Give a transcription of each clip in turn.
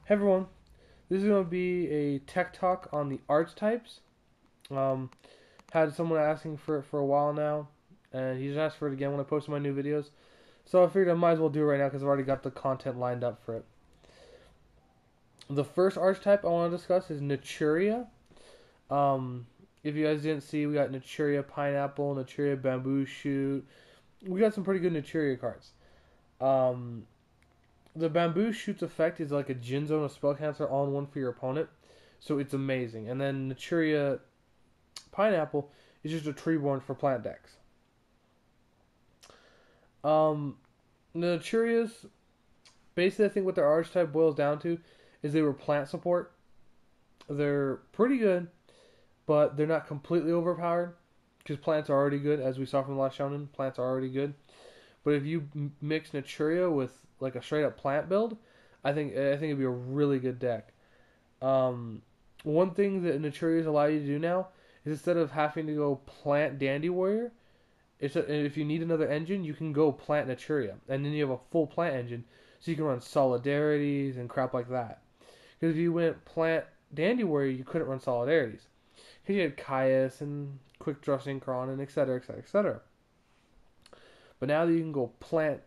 Hey everyone, this is going to be a tech talk on the archetypes. Um, had someone asking for it for a while now, and he just asked for it again when I posted my new videos. So I figured I might as well do it right now because I've already got the content lined up for it. The first archetype I want to discuss is Naturia. Um, if you guys didn't see, we got Naturia Pineapple, Naturia Bamboo Shoot. We got some pretty good Naturia cards. Um, the Bamboo Shoot's effect is like a Gin Zone, a spell cancel all in one for your opponent. So it's amazing. And then Naturia Pineapple is just a Treeborn for plant decks. Um, the Naturias, basically, I think what their archetype boils down to is they were plant support. They're pretty good, but they're not completely overpowered because plants are already good, as we saw from the last shonen. Plants are already good, but if you mix Naturia with like a straight up plant build, I think it'd be a really good deck. Um, One thing that Naturias allow you to do now is instead of having to go plant Dandy Warrior, if you need another engine, you can go plant Naturia, and then you have a full plant engine, so you can run Solidarities and crap like that. Because if you went plant Dandy Warrior, you couldn't run Solidarities. Because you had Caius and Quick Draw Synchron and etc. etc. etc. But now that you can go plant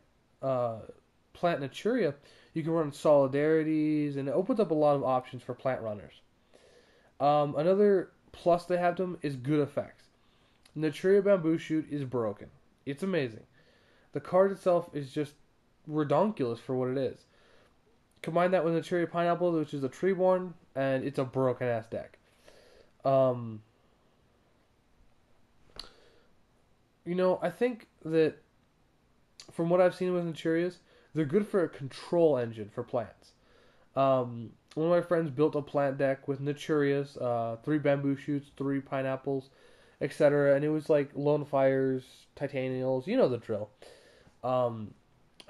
Naturia, you can run Solidarities, and it opens up a lot of options for plant runners. Another plus they have to them is good effects. Naturia Bamboo Shoot is broken. It's amazing. The card itself is just redonkulous for what it is. Combine that with Naturia Pineapple, which is a Treeborn, and it's a broken ass deck. Um, I think that from what I've seen with Naturias, they're good for a control engine for plants. One of my friends built a plant deck with Naturias, 3 Bamboo Shoots, 3 Pineapples, etc. And it was like Lonefires, Tytanials, you know the drill. And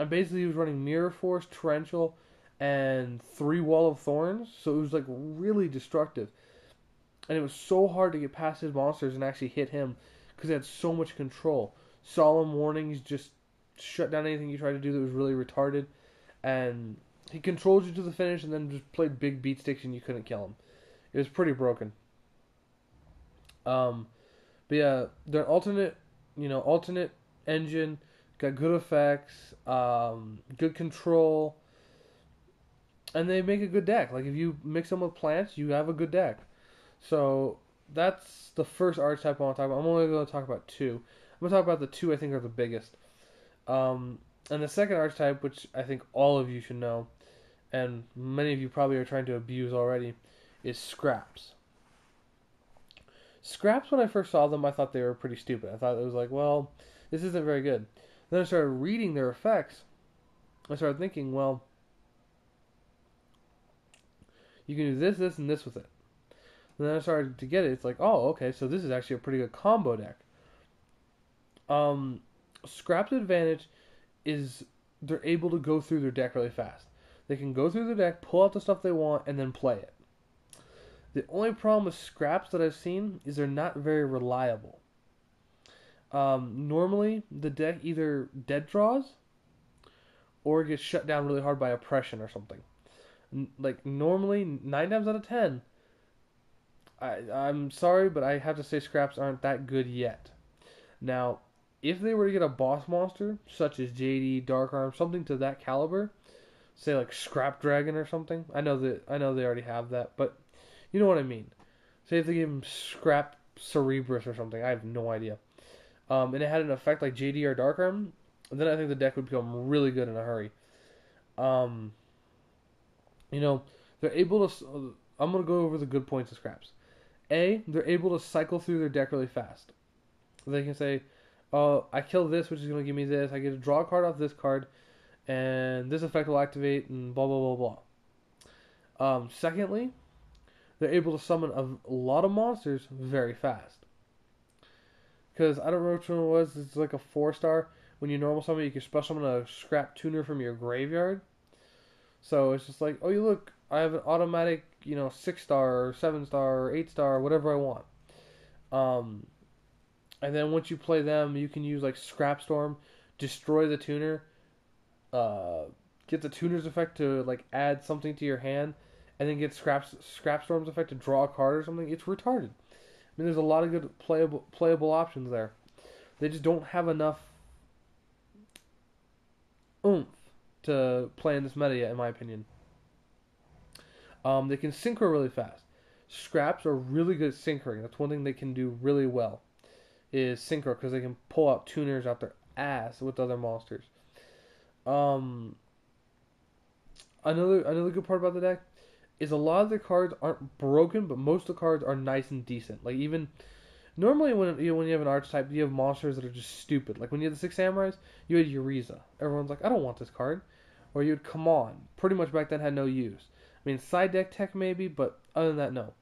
basically he was running Mirror Force, Torrential, and 3 Wall of Thorns, so it was like really destructive. And it was so hard to get past his monsters and actually hit him because he had so much control. Solemn Warnings just shut down anything you tried to do that was really retarded, and he controlled you to the finish and then just played big beat sticks and you couldn't kill him. It was pretty broken. Um, but yeah, they're alternate engine, got good effects, good control, and they make a good deck. Like if you mix them with plants, you have a good deck. So that's the first archetype I want to talk about. I'm only going to talk about two. I'm going to talk about the two I think are the biggest. And the second archetype, which I think all of you should know, and many of you probably are trying to abuse already, is Scraps. Scraps, when I first saw them, I thought they were pretty stupid. I thought it was like, well, this isn't very good. Then I started reading their effects. I started thinking, well, you can do this, this, and this with it. And then I started to get it. It's like, oh, okay, so this is actually a pretty good combo deck. Scrap's advantage is they're able to go through their deck really fast. They can go through their deck, pull out the stuff they want, and then play it. The only problem with Scraps that I've seen is they're not very reliable. Normally, the deck either dead draws or gets shut down really hard by oppression or something. Like, normally, 9 times out of 10, I'm sorry, but I have to say Scraps aren't that good yet. Now, if they were to get a boss monster, such as JD, Dark Arm, something to that caliber, say like Scrap Dragon or something, I know they already have that, but you know what I mean. Say if they gave him Scrap Cerebrus or something, I have no idea. And it had an effect like JD or Dark Arm, then I think the deck would become really good in a hurry. Um, they're able to. I'm gonna go over the good points of Scraps. They're able to cycle through their deck really fast. They can say, "Oh, I kill this, which is going to give me this. I get to draw a card off this card, and this effect will activate, and blah blah blah blah." Secondly, they're able to summon a lot of monsters very fast. Because I don't know which one it was. It's like a 4-star. When you normal summon, you can special summon a Scrap Tuner from your graveyard. So it's just like, oh, you look, I have an automatic, 6-star or 7-star or 8-star, whatever I want. And then once you play them, you can use like Scrap Storm, destroy the tuner, get the Tuner's effect to like add something to your hand, and then get Scrap Storm's effect to draw a card or something. It's retarded. I mean, there's a lot of good playable options there. They just don't have enough oomph to play in this meta yet, in my opinion. They can synchro really fast. Scraps are really good at synchroing. That's one thing they can do really well, is synchro, because they can pull out Tuners out their ass with other monsters. Another good part about the deck is a lot of the cards aren't broken, but most of the cards are nice and decent. Like even normally when you have an archetype, you have monsters that are just stupid. Like when you had the Six Samurais, you had Uriza. Everyone's like, I don't want this card. Or you had Come On. Pretty much back then had no use. I mean, side deck tech maybe, but other than that, no.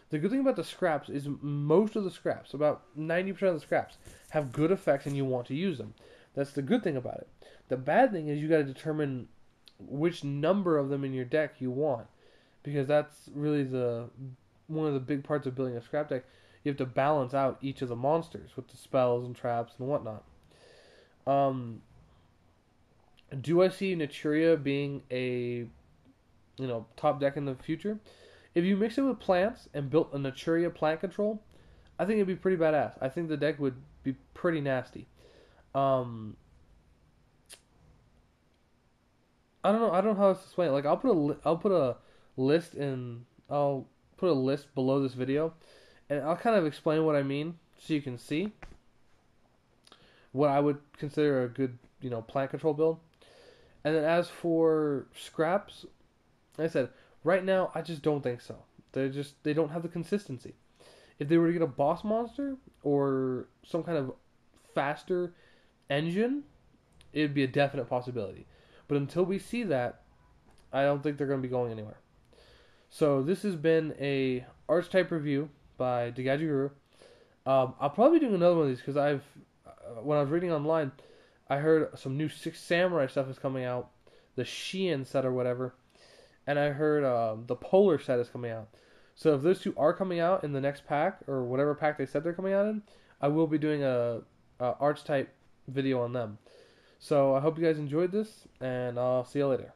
The good thing about the scraps is most of the scraps, about 90% of the scraps, have good effects and you want to use them. That's the good thing about it. The bad thing is you got to determine which number of them in your deck you want, because that's really one of the big parts of building a scrap deck. You have to balance out each of the monsters with the spells and traps and whatnot. Do I see Naturia being a top deck in the future? If you mix it with plants and built a Naturia plant control, I think it'd be pretty badass. I think the deck would be pretty nasty. I don't know. I don't know how to explain it. Like I'll put a list below this video, and I'll kind of explain what I mean so you can see what I would consider a good plant control build. And then as for scraps, like I said, right now I just don't think so. They don't have the consistency. If they were to get a boss monster or some kind of faster engine, it'd be a definite possibility. But until we see that, I don't think they're going to be going anywhere. So this has been a Archtype review by Guru. I'll probably be doing another one of these because when I was reading online, I heard some new Six Samurai stuff is coming out, the Shein set or whatever, and I heard the Polar set is coming out. So if those two are coming out in the next pack or whatever pack they said they're coming out in, I will be doing a Archtype video on them. So I hope you guys enjoyed this, and I'll see you later.